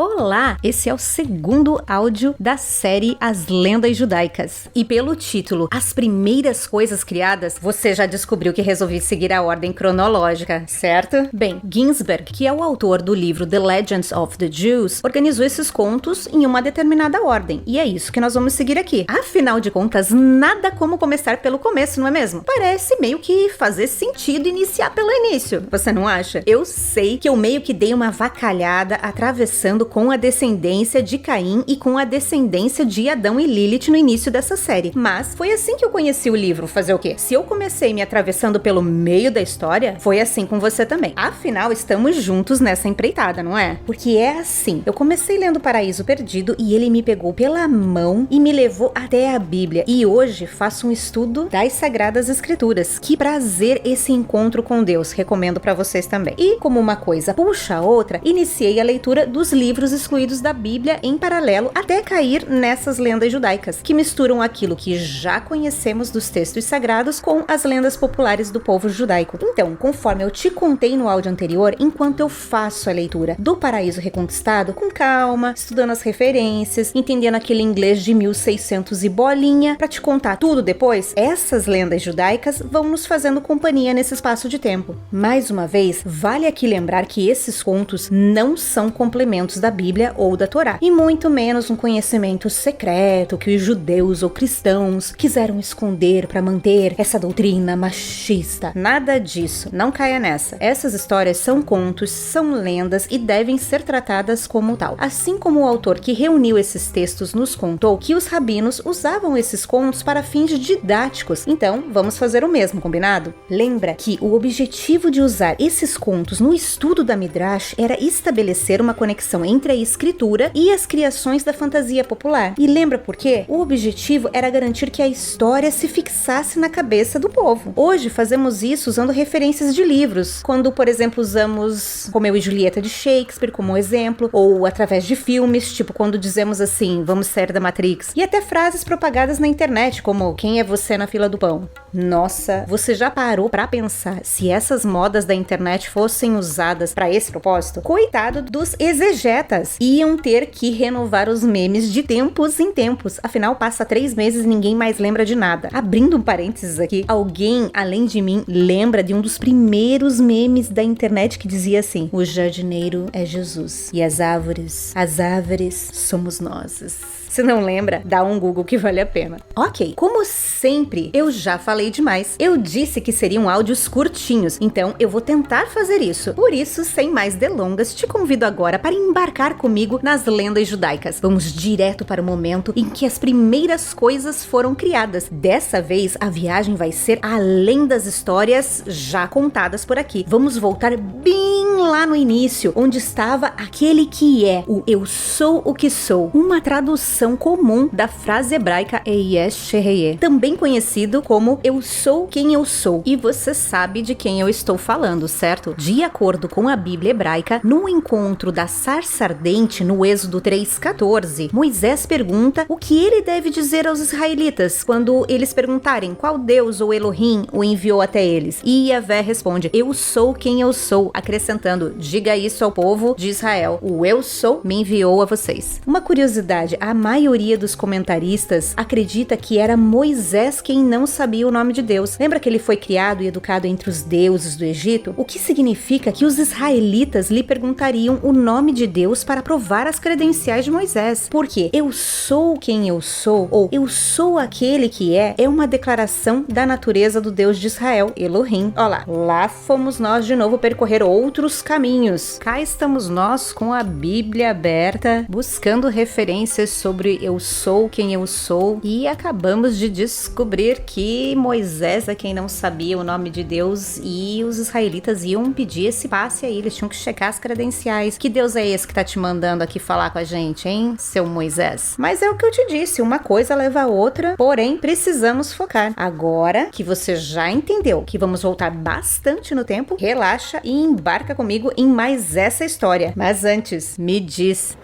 Olá! Esse é o segundo áudio da série As Lendas Judaicas. E pelo título As Primeiras Coisas Criadas, você já descobriu que resolvi seguir a ordem cronológica, certo? Bem, Ginsberg, que é o autor do livro The Legends of the Jews, organizou esses contos em uma determinada ordem. E é isso que nós vamos seguir aqui. Afinal de contas, nada como começar pelo começo, não é mesmo? Parece meio que fazer sentido iniciar pelo início. Você não acha? Eu sei que eu meio que dei uma avacalhada atravessando com a descendência de Caim e com a descendência de Adão e Lilith no início dessa série. Mas foi assim que eu conheci o livro. Fazer o quê? Se eu comecei me atravessando pelo meio da história, foi assim com você também. Afinal, estamos juntos nessa empreitada, não é? Porque é assim. Eu comecei lendo Paraíso Perdido e ele me pegou pela mão e me levou até a Bíblia. E hoje faço um estudo das Sagradas Escrituras. Que prazer esse encontro com Deus. Recomendo pra vocês também. E como uma coisa puxa a outra, iniciei a leitura dos livros excluídos da Bíblia em paralelo até cair nessas lendas judaicas, que misturam aquilo que já conhecemos dos textos sagrados com as lendas populares do povo judaico. Então, conforme eu te contei no áudio anterior, enquanto eu faço a leitura do Paraíso Reconquistado, com calma, estudando as referências, entendendo aquele inglês de 1600 e bolinha, pra te contar tudo depois, essas lendas judaicas vão nos fazendo companhia nesse espaço de tempo. Mais uma vez, vale aqui lembrar que esses contos não são complementos da Bíblia ou da Torá, e muito menos um conhecimento secreto que os judeus ou cristãos quiseram esconder para manter essa doutrina machista. Nada disso, não caia nessa. Essas histórias são contos, são lendas e devem ser tratadas como tal. Assim como o autor que reuniu esses textos nos contou que os rabinos usavam esses contos para fins didáticos, então vamos fazer o mesmo, combinado? Lembra que o objetivo de usar esses contos no estudo da Midrash era estabelecer uma conexão entre a escritura e as criações da fantasia popular. E lembra por quê? O objetivo era garantir que a história se fixasse na cabeça do povo. Hoje fazemos isso usando referências de livros, quando, por exemplo, usamos Romeu e Julieta de Shakespeare como exemplo, ou através de filmes, tipo quando dizemos assim, vamos sair da Matrix, e até frases propagadas na internet, como quem é você na fila do pão? Nossa, você já parou pra pensar se essas modas da internet fossem usadas pra esse propósito? Coitado dos exegetas, iam ter que renovar os memes de tempos em tempos, afinal passa 3 meses e ninguém mais lembra de nada. Abrindo um parênteses aqui, alguém além de mim lembra de um dos primeiros memes da internet que dizia assim: o jardineiro é Jesus e as árvores somos nós. Se não lembra, dá um Google que vale a pena. Ok, como sempre, eu já falei demais. Eu disse que seriam áudios curtinhos, então eu vou tentar fazer isso. Por isso, sem mais delongas, te convido agora para embarcar comigo nas lendas judaicas. Vamos direto para o momento em que as primeiras coisas foram criadas. Dessa vez, a viagem vai ser além das histórias já contadas por aqui. Vamos voltar bem lá no início, onde estava aquele que é o eu sou o que sou, uma tradução comum da frase hebraica Eyesh Sheheye, também conhecido como eu sou quem eu sou. E você sabe de quem eu estou falando, certo? De acordo com a Bíblia hebraica, no encontro da sarça ardente no Êxodo 3:14, Moisés pergunta o que ele deve dizer aos israelitas quando eles perguntarem qual Deus ou Elohim o enviou até eles. E Yahvé responde: eu sou quem eu sou, acrescentando: diga isso ao povo de Israel, o eu sou me enviou a vocês. Uma curiosidade, a maioria dos comentaristas acredita que era Moisés quem não sabia o nome de Deus. Lembra que ele foi criado e educado entre os deuses do Egito? O que significa que os israelitas lhe perguntariam o nome de Deus para provar as credenciais de Moisés. Porque eu sou quem eu sou, ou eu sou aquele que é uma declaração da natureza do Deus de Israel, Elohim. Olha lá fomos nós de novo percorrer outros caminhos. Cá estamos nós com a Bíblia aberta, buscando referências sobre eu sou quem eu sou, e acabamos de descobrir que Moisés é quem não sabia o nome de Deus e os israelitas iam pedir esse passe aí, eles tinham que checar as credenciais. Que Deus é esse que tá te mandando aqui falar com a gente, hein, seu Moisés? Mas é o que eu te disse, uma coisa leva a outra, porém precisamos focar. Agora que você já entendeu que vamos voltar bastante no tempo, relaxa e embarca comigo em mais essa história. Mas antes, me diz...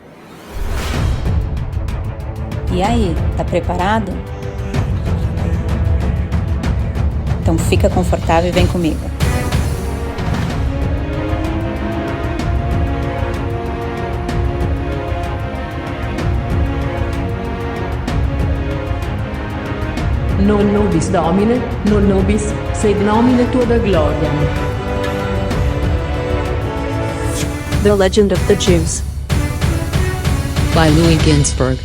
E aí, tá preparado? Então fica confortável e vem comigo. non nobis Domine, non nobis sed nomine tua gloriam. The Legend of the Jews, by Louis Ginsberg.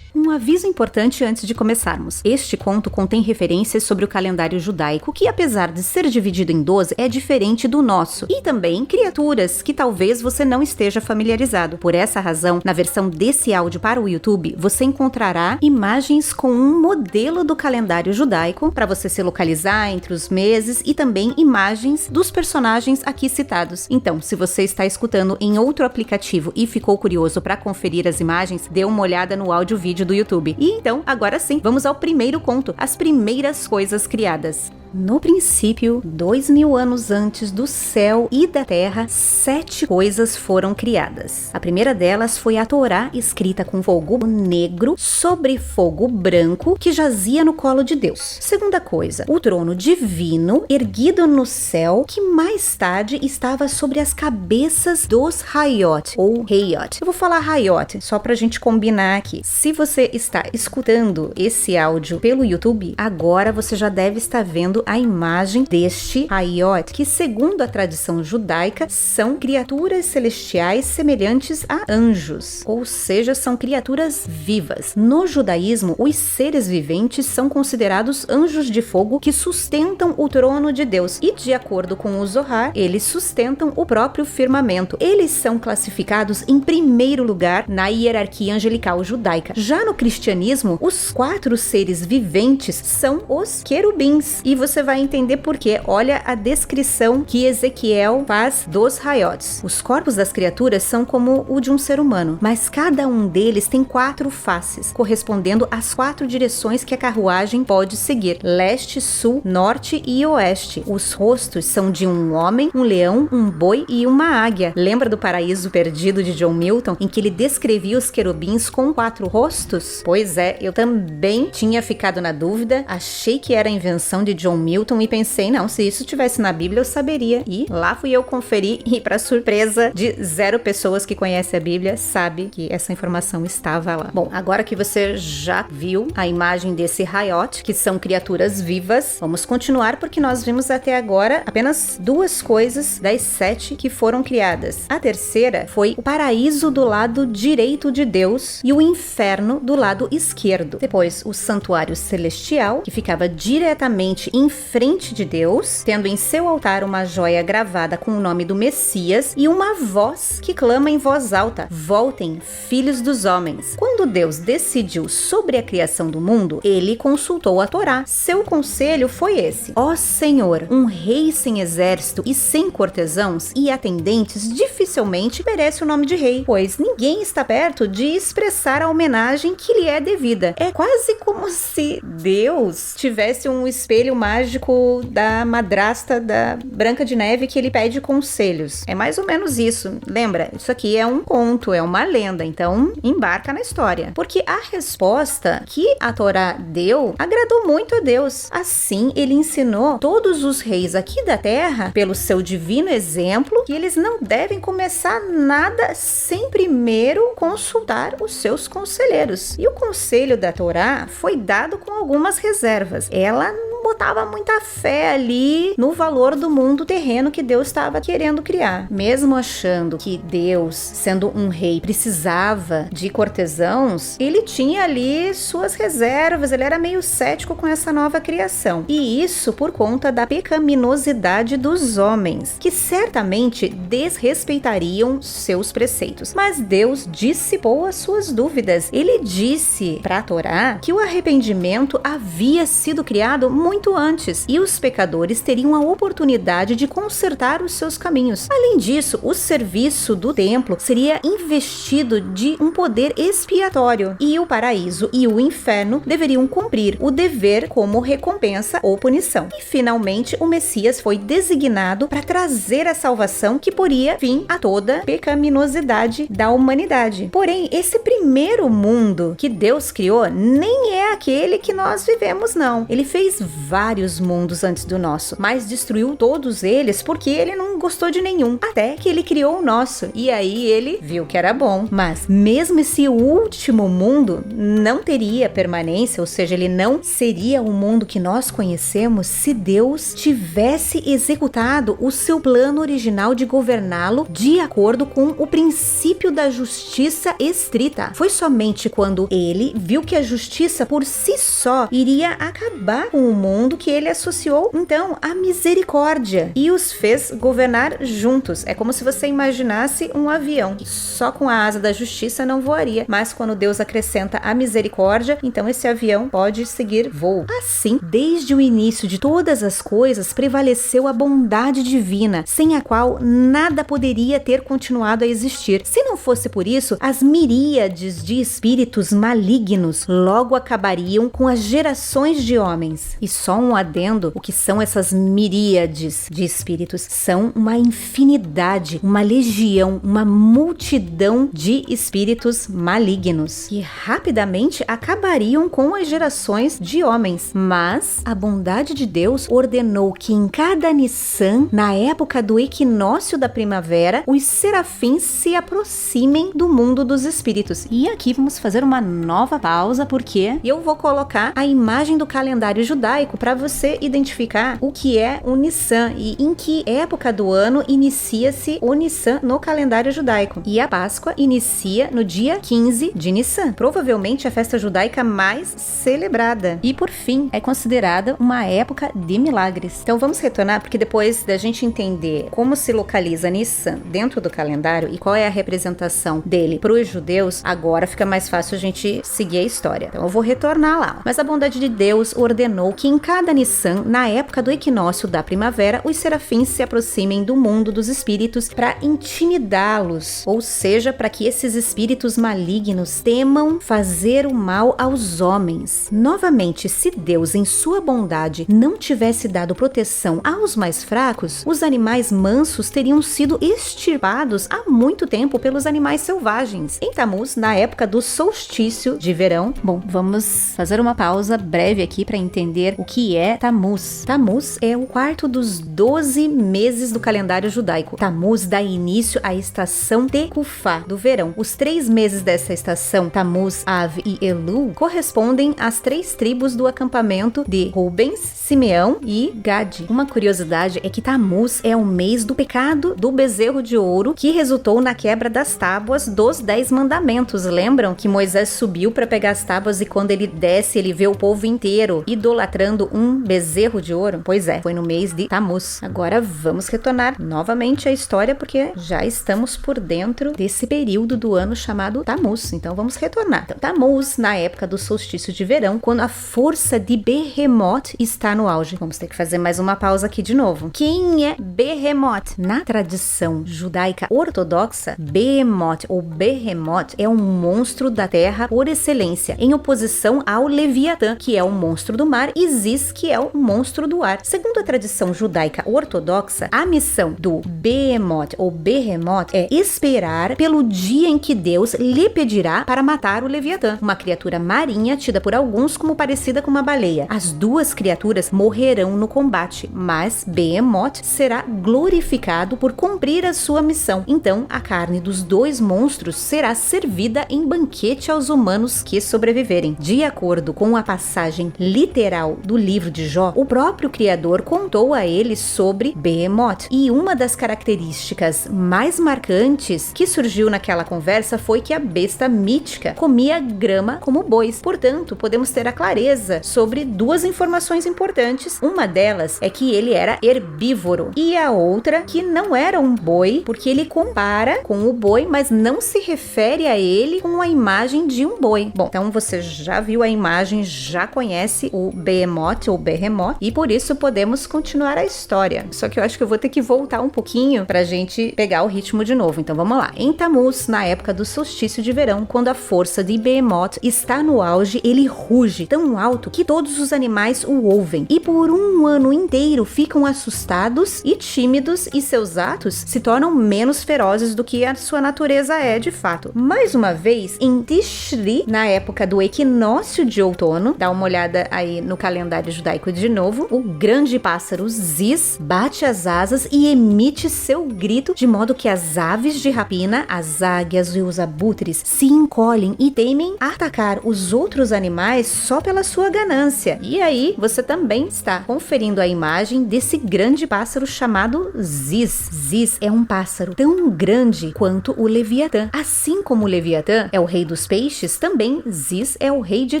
Um aviso importante antes de começarmos. Este conto contém referências sobre o calendário judaico, que apesar de ser dividido em 12, é diferente do nosso. E também criaturas que talvez você não esteja familiarizado. Por essa razão, na versão desse áudio para o YouTube, você encontrará imagens com um modelo do calendário judaico, para você se localizar entre os meses, e também imagens dos personagens aqui citados. Então, se você está escutando em outro aplicativo e ficou curioso para conferir as imagens, dê uma olhada no áudio-vídeo do YouTube. E então, agora sim, vamos ao primeiro conto, as primeiras coisas criadas. No princípio, 2000 anos antes do céu e da terra, 7 coisas foram criadas. A primeira delas foi a Torá, escrita com fogo negro sobre fogo branco, que jazia no colo de Deus. Segunda coisa, o trono divino, erguido no céu, que mais tarde estava sobre as cabeças dos Hayot, ou Hayot. Eu vou falar Hayot, só pra gente combinar aqui. Se você está escutando esse áudio pelo YouTube, agora você já deve estar vendo a imagem deste Hayot, que segundo a tradição judaica, são criaturas celestiais semelhantes a anjos, ou seja, são criaturas vivas. No judaísmo, os seres viventes são considerados anjos de fogo que sustentam o trono de Deus, e de acordo com o Zohar, eles sustentam o próprio firmamento. Eles são classificados em primeiro lugar na hierarquia angelical judaica. Já no cristianismo, os 4 seres viventes são os querubins, e você vai entender por quê. Olha a descrição que Ezequiel faz dos Hayots. Os corpos das criaturas são como o de um ser humano, mas cada um deles tem 4 faces, correspondendo às 4 direções que a carruagem pode seguir: leste, sul, norte e oeste. Os rostos são de um homem, um leão, um boi e uma águia. Lembra do Paraíso Perdido de John Milton, em que ele descrevia os querubins com 4 rostos? Pois é, eu também tinha ficado na dúvida, achei que era invenção de John Milton e pensei, não, se isso tivesse na Bíblia eu saberia. E lá fui eu conferir e, para surpresa de 0 pessoas que conhecem a Bíblia, sabe que essa informação estava lá. Bom, agora que você já viu a imagem desse Hayot, que são criaturas vivas, vamos continuar porque nós vimos até agora apenas 2 coisas das 7 que foram criadas. A terceira foi o paraíso do lado direito de Deus e o inferno do lado esquerdo. Depois, o santuário celestial, que ficava diretamente em frente de Deus, tendo em seu altar uma joia gravada com o nome do Messias e uma voz que clama em voz alta: voltem, filhos dos homens. Quando Deus decidiu sobre a criação do mundo, ele consultou a Torá. Seu conselho foi esse: ó Senhor, um rei sem exército e sem cortesãos e atendentes dificilmente merece o nome de rei, pois ninguém está perto de expressar a homenagem que lhe é devida. É quase como se Deus tivesse um espelho mágico da madrasta da Branca de Neve que ele pede conselhos. É mais ou menos isso. Lembra? Isso aqui é um conto, é uma lenda, então embarca na história. Porque a resposta que a Torá deu agradou muito a Deus. Assim, ele ensinou todos os reis aqui da terra, pelo seu divino exemplo, que eles não devem começar nada sem primeiro consultar os seus conselheiros. E o conselho da Torá foi dado com algumas reservas. Ela não botava muita fé ali no valor do mundo terreno que Deus estava querendo criar. Mesmo achando que Deus, sendo um rei, precisava de cortesãos, ele tinha ali suas reservas, ele era meio cético com essa nova criação. E isso por conta da pecaminosidade dos homens, que certamente desrespeitariam seus preceitos. Mas Deus dissipou as suas dúvidas. Ele disse para a Torá que o arrependimento havia sido criado muito antes e os pecadores teriam a oportunidade de consertar os seus caminhos. Além disso, o serviço do templo seria investido de um poder expiatório e o paraíso e o inferno deveriam cumprir o dever como recompensa ou punição. E finalmente o Messias foi designado para trazer a salvação que poria fim a toda pecaminosidade da humanidade. Porém, esse primeiro mundo que Deus criou nem é aquele que nós vivemos, não. Ele fez vários mundos antes do nosso, mas destruiu todos eles porque ele não gostou de nenhum, até que ele criou o nosso, e aí ele viu que era bom. Mas mesmo esse último mundo não teria permanência, ou seja, ele não seria o mundo que nós conhecemos se Deus tivesse executado o seu plano original de governá-lo de acordo com o princípio da justiça estrita. Foi somente quando ele viu que a justiça por si só iria acabar com o mundo que ele associou então a misericórdia e os fez governar juntos. É como se você imaginasse um avião que só com a asa da justiça não voaria, mas quando Deus acrescenta a misericórdia, então esse avião pode seguir voo. Assim, desde o início de todas as coisas prevaleceu a bondade divina, sem a qual nada poderia ter continuado a existir. Se não fosse por isso, as miríades de espíritos malignos logo acabariam com as gerações de homens. E só um adendo, o que são essas miríades de espíritos? São uma infinidade, uma legião, uma multidão de espíritos malignos que rapidamente acabariam com as gerações de homens. Mas a bondade de Deus ordenou que em cada Nissan, na época do equinócio da primavera, os serafins se aproximem do mundo dos espíritos. E aqui vamos fazer uma nova pausa, porque eu vou colocar a imagem do calendário judaico para você identificar o que é o Nissan e em que época do ano inicia-se o Nissan no calendário judaico. E a Páscoa inicia no dia 15 de Nissan, provavelmente a festa judaica mais celebrada. E por fim, é considerada uma época de milagres. Então vamos retornar, porque depois da gente entender como se localiza Nissan dentro do calendário e qual é a representação dele para os judeus, agora fica mais fácil a gente seguir a história. Então eu vou retornar lá. Mas a bondade de Deus ordenou que em cada Nissan, na época do equinócio da primavera, os serafins se aproximem do mundo dos espíritos para intimidá-los, ou seja, para que esses espíritos malignos temam fazer o mal aos homens. Novamente, se Deus em sua bondade não tivesse dado proteção aos mais fracos, os animais mansos teriam sido extirpados há muito tempo pelos animais selvagens. Em Tammuz, na época do solstício de verão, bom, vamos fazer uma pausa breve aqui para entender o que é Tammuz. Tammuz é o quarto dos 12 meses do calendário judaico. Tammuz dá início à estação Tekufá do verão. Os 3 meses dessa estação, Tammuz, Av e Elul, correspondem às 3 tribos do acampamento de Rubens, Simeão e Gade. Uma curiosidade é que Tammuz é o mês do pecado do bezerro de ouro que resultou na quebra das tábuas dos 10 mandamentos. Lembram que Moisés subiu para pegar as tábuas e quando ele desce, ele vê o povo inteiro idolatrando um bezerro de ouro? Pois é, foi no mês de Tammuz. Agora vamos retornar novamente à história, porque já estamos por dentro desse período do ano chamado Tammuz. Então vamos retornar. Então, Tammuz, na época do solstício de verão, quando a força de Behemoth está no auge. Vamos ter que fazer mais uma pausa aqui de novo. Quem é Behemoth? Na tradição judaica ortodoxa, Behemoth ou Behemoth é um monstro da terra por excelência, em oposição ao Leviatã, que é o monstro do mar, e Ziz, que é o monstro do ar. Segundo a tradição judaica ortodoxa, a missão do Behemoth ou Behemoth é esperar pelo dia em que Deus lhe pedirá para matar o Leviatã, uma criatura marinha tida por alguns como parecida com uma baleia. As duas criaturas morrerão no combate, mas Behemoth será glorificado por cumprir a sua missão. Então, a carne dos 2 monstros será servida em banquete aos humanos que sobreviverem. De acordo com a passagem literal do livro de Jó, o próprio Criador contou a ele sobre Behemoth, e uma das características mais marcantes que surgiu naquela conversa foi que a besta mítica comia grama como bois. Portanto, podemos ter a clareza sobre 2 informações importantes. Uma delas é que ele era herbívoro, e a outra que não era um boi, porque ele compara com o boi, mas não se refere a ele com a imagem de um boi. Bom, então você já viu a imagem, já conhece o Behemoth ou Behemoth, e por isso podemos continuar a história. Só que eu acho que eu vou ter que voltar um pouquinho pra gente pegar o ritmo de novo. Então vamos lá. Em Tammuz, na época do solstício de verão, quando a força de Behemoth está no auge, ele ruge tão alto que todos os animais o ouvem, e por um ano inteiro ficam assustados e tímidos, e seus atos se tornam menos ferozes do que a sua natureza é de fato. Mais uma vez, em Tishri, na época do equinócio de outono, dá uma olhada aí no calendário calendário judaico de novo, o grande pássaro Ziz bate as asas e emite seu grito, de modo que as aves de rapina, as águias e os abutres se encolhem e temem atacar os outros animais só pela sua ganância. E aí, você também está conferindo a imagem desse grande pássaro chamado Ziz. Ziz é um pássaro tão grande quanto o Leviatã. Assim como o Leviatã é o rei dos peixes, também Ziz é o rei de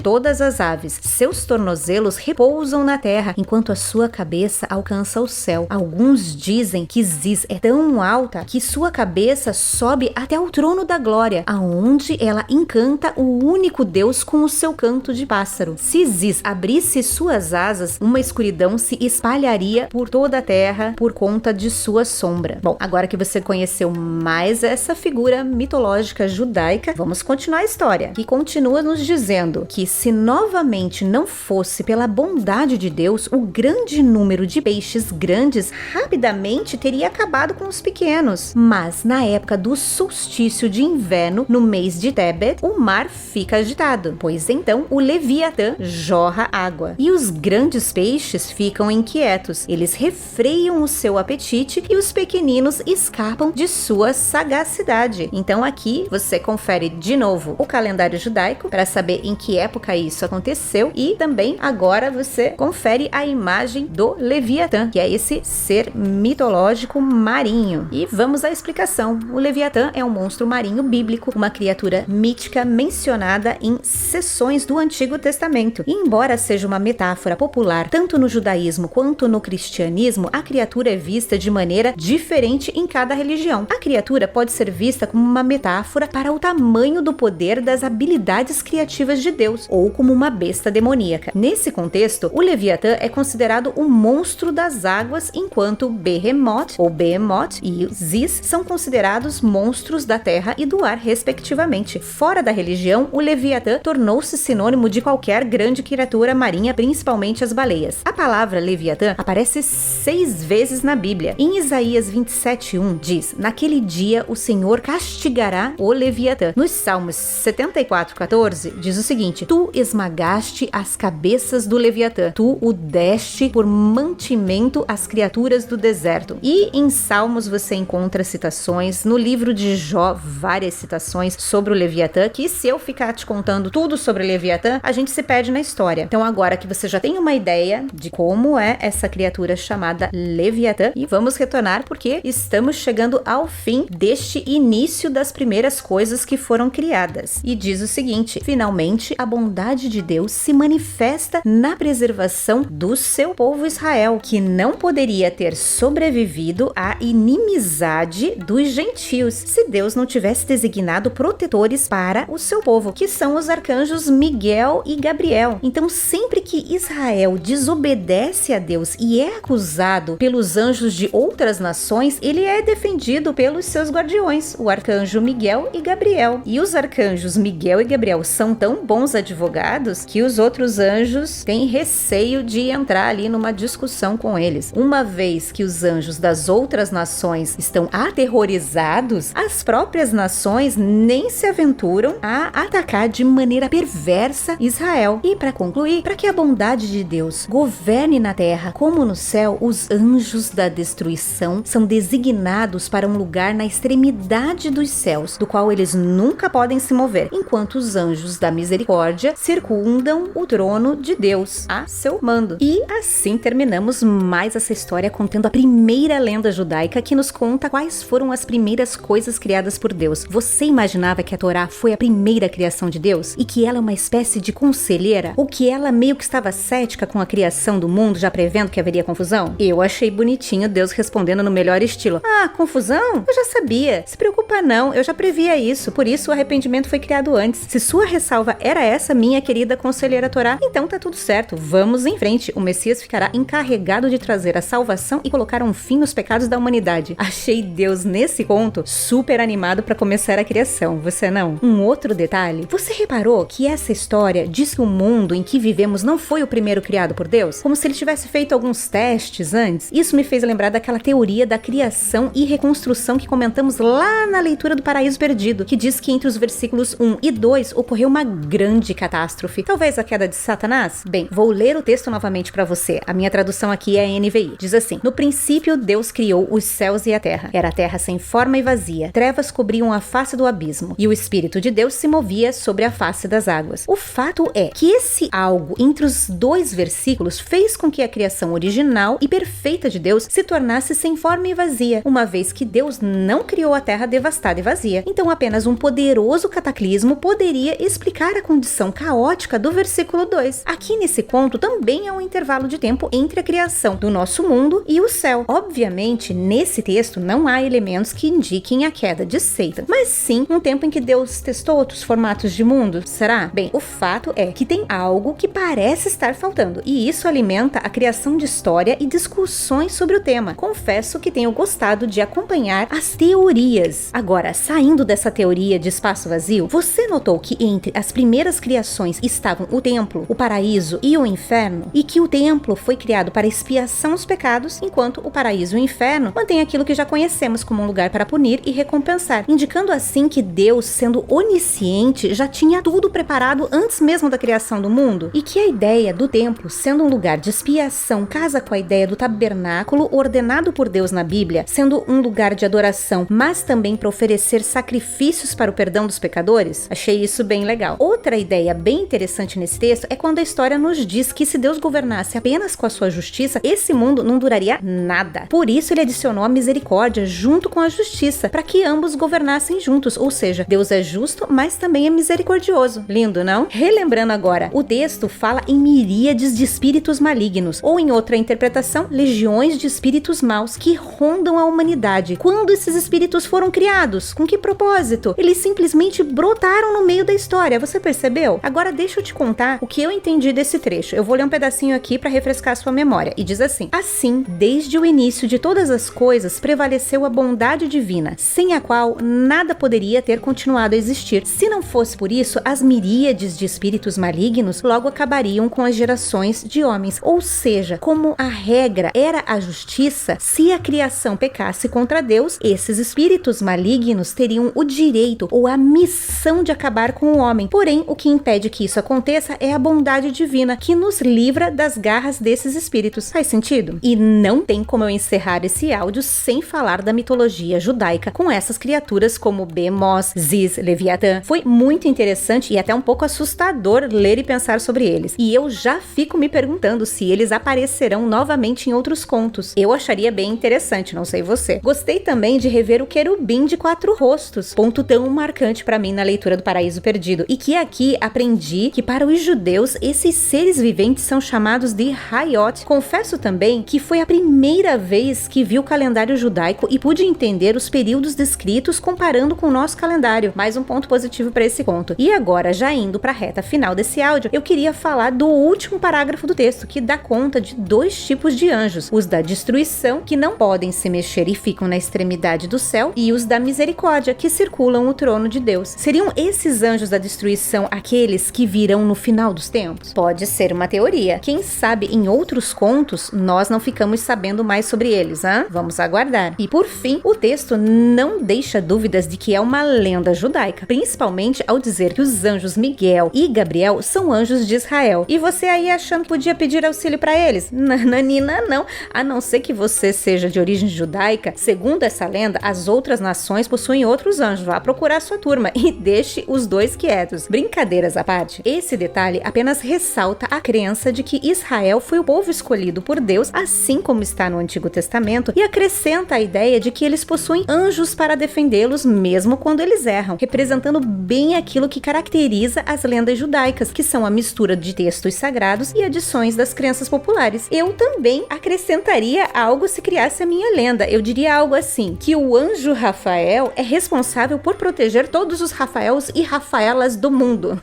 todas as aves. Seus tornozelos repousam na terra, enquanto a sua cabeça alcança o céu. Alguns dizem que Ziz é tão alta que sua cabeça sobe até o trono da glória, aonde ela encanta o único Deus com o seu canto de pássaro. Se Ziz abrisse suas asas, uma escuridão se espalharia por toda a terra por conta de sua sombra. Bom, agora que você conheceu mais essa figura mitológica judaica, vamos continuar a história, que continua nos dizendo que se novamente não fosse pela bondade de Deus, o grande número de peixes grandes rapidamente teria acabado com os pequenos. Mas na época do solstício de inverno, no mês de Tebet, o mar fica agitado, pois então o Leviatã jorra água e os grandes peixes ficam inquietos. Eles refreiam o seu apetite e os pequeninos escapam de sua sagacidade. Então aqui você confere de novo o calendário judaico para saber em que época isso aconteceu, e também agora você confere a imagem do Leviatã, que é esse ser mitológico marinho. E vamos à explicação. O Leviatã é um monstro marinho bíblico, uma criatura mítica mencionada em seções do Antigo Testamento. E embora seja uma metáfora popular tanto no judaísmo quanto no cristianismo, a criatura é vista de maneira diferente em cada religião. A criatura pode ser vista como uma metáfora para o tamanho do poder das habilidades criativas de Deus, ou como uma besta demoníaca. Nesse contexto, o Leviatã é considerado o monstro das águas, enquanto Behemoth ou Behemoth e Ziz são considerados monstros da terra e do ar, respectivamente. Fora da religião, o Leviatã tornou-se sinônimo de qualquer grande criatura marinha, principalmente as baleias. A palavra Leviatã aparece 6 vezes na Bíblia. Em Isaías 27:1 diz: naquele dia o Senhor castigará o Leviatã. Nos Salmos 74:14 diz o seguinte: tu esmagaste as cabeças do Leviatã, tu o deste por mantimento às criaturas do deserto. E em Salmos você encontra citações, no livro de Jó, várias citações sobre o Leviatã, que se eu ficar te contando tudo sobre o Leviatã, a gente se perde na história. Então agora que você já tem uma ideia de como é essa criatura chamada Leviatã, e vamos retornar porque estamos chegando ao fim deste início das primeiras coisas que foram criadas. E diz o seguinte: finalmente a bondade de Deus se manifesta na preservação do seu povo Israel, que não poderia ter sobrevivido à inimizade dos gentios se Deus não tivesse designado protetores para o seu povo, que são os arcanjos Miguel e Gabriel. Então, sempre que Israel desobedece a Deus e é acusado pelos anjos de outras nações, ele é defendido pelos seus guardiões, o arcanjo Miguel e Gabriel. E os arcanjos Miguel e Gabriel são tão bons advogados que os outros anjos têm receio de entrar ali numa discussão com eles. Uma vez que os anjos das outras nações estão aterrorizados, as próprias nações nem se aventuram a atacar de maneira perversa Israel. E para concluir, para que a bondade de Deus governe na terra como no céu, os anjos da destruição são designados para um lugar na extremidade dos céus, do qual eles nunca podem se mover, enquanto os anjos da misericórdia circundam o trono de Deus a seu mando. E assim terminamos mais essa história contando a primeira lenda judaica, que nos conta quais foram as primeiras coisas criadas por Deus. Você imaginava que a Torá foi a primeira criação de Deus e que ela é uma espécie de conselheira, ou que ela meio que estava cética com a criação do mundo, já prevendo que haveria confusão? Eu achei bonitinho Deus respondendo no melhor estilo: ah, confusão? Eu já sabia. Se preocupa não, eu já previa isso, por isso o arrependimento foi criado antes. Se sua ressalva era essa, minha querida conselheira Torá, então tá tudo certo, vamos em frente. O Messias ficará encarregado de trazer a salvação e colocar um fim nos pecados da humanidade. Achei Deus nesse conto super animado para começar a criação, você não? Um outro detalhe, você reparou que essa história diz que o mundo em que vivemos não foi o primeiro criado por Deus? Como se ele tivesse feito alguns testes antes? Isso me fez lembrar daquela teoria da criação e reconstrução que comentamos lá na leitura do Paraíso Perdido, que diz que entre os versículos 1 e 2 ocorreu uma grande catástrofe. Talvez a queda de Satanás? Bem, Vou ler o texto novamente para você. A minha tradução aqui é a NVI. Diz assim: no princípio, Deus criou os céus e a terra. Era a terra sem forma e vazia. Trevas cobriam a face do abismo, e o Espírito de Deus se movia sobre a face das águas. O fato é que esse algo entre os dois versículos fez com que a criação original e perfeita de Deus se tornasse sem forma e vazia, uma vez que Deus não criou a terra devastada e vazia. Então apenas um poderoso cataclismo poderia explicar a condição caótica do versículo 2. Aqui nesse ponto também há um intervalo de tempo entre a criação do nosso mundo e o céu. Obviamente, nesse texto não há elementos que indiquem a queda de Satan, mas sim um tempo em que Deus testou outros formatos de mundo. Será? Bem, o fato é que tem algo que parece estar faltando, e isso alimenta a criação de história e discussões sobre o tema. Confesso que tenho gostado de acompanhar as teorias. Agora, saindo dessa teoria de espaço vazio, você notou que entre as primeiras criações estavam o templo, o paraíso e o inferno, e que o templo foi criado para expiação dos pecados, enquanto o paraíso e o inferno mantêm aquilo que já conhecemos como um lugar para punir e recompensar, indicando assim que Deus, sendo onisciente, já tinha tudo preparado antes mesmo da criação do mundo, e que a ideia do templo, sendo um lugar de expiação, casa com a ideia do tabernáculo ordenado por Deus na Bíblia, sendo um lugar de adoração, mas também para oferecer sacrifícios para o perdão dos pecadores. Achei isso bem legal. Outra ideia bem interessante nesse texto é quando a história nos diz que se Deus governasse apenas com a sua justiça, esse mundo não duraria nada. Por isso ele adicionou a misericórdia junto com a justiça, para que ambos governassem juntos, ou seja, Deus é justo, mas também é misericordioso. Lindo, não? Relembrando agora, o texto fala em miríades de espíritos malignos, ou em outra interpretação, legiões de espíritos maus que rondam a humanidade. Quando esses espíritos foram criados? Com que propósito? Eles simplesmente brotaram no meio da história, você percebeu? Agora deixa eu te contar o que eu entendi desse trecho. Eu vou ler um pedacinho aqui para refrescar a sua memória, e diz assim: assim, desde o início de todas as coisas prevaleceu a bondade divina, sem a qual nada poderia ter continuado a existir. Se não fosse por isso, as miríades de espíritos malignos logo acabariam com as gerações de homens. Ou seja, como a regra era a justiça, se a criação pecasse contra Deus, esses espíritos malignos teriam o direito ou a missão de acabar com o homem. Porém, o que impede que isso aconteça é a bondade divina, que nos livra das garras desses espíritos. Faz sentido? E não tem como eu encerrar esse áudio sem falar da mitologia judaica com essas criaturas como Behemoth, Ziz, Leviatã. Foi muito interessante e até um pouco assustador ler e pensar sobre eles. E eu já fico me perguntando se eles aparecerão novamente em outros contos. Eu acharia bem interessante, não sei você. Gostei também de rever o querubim de 4 rostos, ponto tão marcante para mim na leitura do Paraíso Perdido, e que aqui aprendi que para os judeus esses seres viventes são chamados de Hayot. Confesso também que foi a primeira vez que vi o calendário judaico e pude entender os períodos descritos comparando com o nosso calendário. Mais um ponto positivo para esse conto. E agora, já indo para a reta final desse áudio, eu queria falar do último parágrafo do texto, que dá conta de 2 tipos de anjos: os da destruição, que não podem se mexer e ficam na extremidade do céu, e os da misericórdia, que circulam o trono de Deus. Seriam esses anjos da destruição aqueles que virão no final dos tempos? Pode ser uma teoria. Quem sabe em outros contos nós não ficamos sabendo mais sobre eles, hein? Vamos aguardar. E por fim, o texto não deixa dúvidas de que é uma lenda judaica, principalmente ao dizer que os anjos Miguel e Gabriel são anjos de Israel. E você aí achando que podia pedir auxílio para eles? Nananina, não. A não ser que você seja de origem judaica, segundo essa lenda, as outras nações possuem outros anjos. Vá procurar sua turma e deixe os 2 quietos. Brincadeiras à parte, esse detalhe apenas ressalta a crença de que Israel foi o povo escolhido por Deus, assim como está no Antigo Testamento, e acrescenta a ideia de que eles possuem anjos para defendê-los mesmo quando eles erram, representando bem aquilo que caracteriza as lendas judaicas, que são a mistura de textos sagrados e adições das crenças populares. Eu também acrescentaria algo se criasse a minha lenda. Eu diria algo assim, que o anjo Rafael é responsável por proteger todos os Rafaels e Rafaelas do mundo.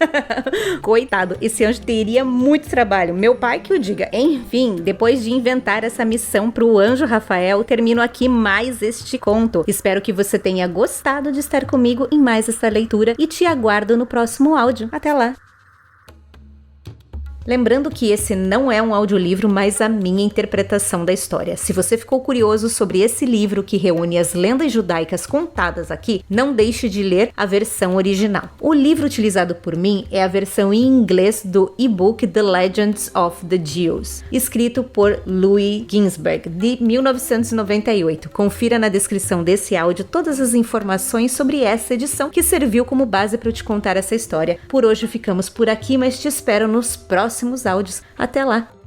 Coitado, esse anjo teria muito trabalho, meu pai que o diga. Enfim, depois de inventar essa missão pro anjo Rafael, termino aqui mais este conto. Espero que você tenha gostado de estar comigo em mais essa leitura e te aguardo no próximo áudio. Até lá! Lembrando que esse não é um audiolivro, mas a minha interpretação da história. Se você ficou curioso sobre esse livro que reúne as lendas judaicas contadas aqui, não deixe de ler a versão original. O livro utilizado por mim é a versão em inglês do e-book The Legends of the Jews, escrito por Louis Ginsberg, de 1998. Confira na descrição desse áudio todas as informações sobre essa edição que serviu como base para eu te contar essa história. Por hoje ficamos por aqui, mas te espero nos próximos áudios. Até lá!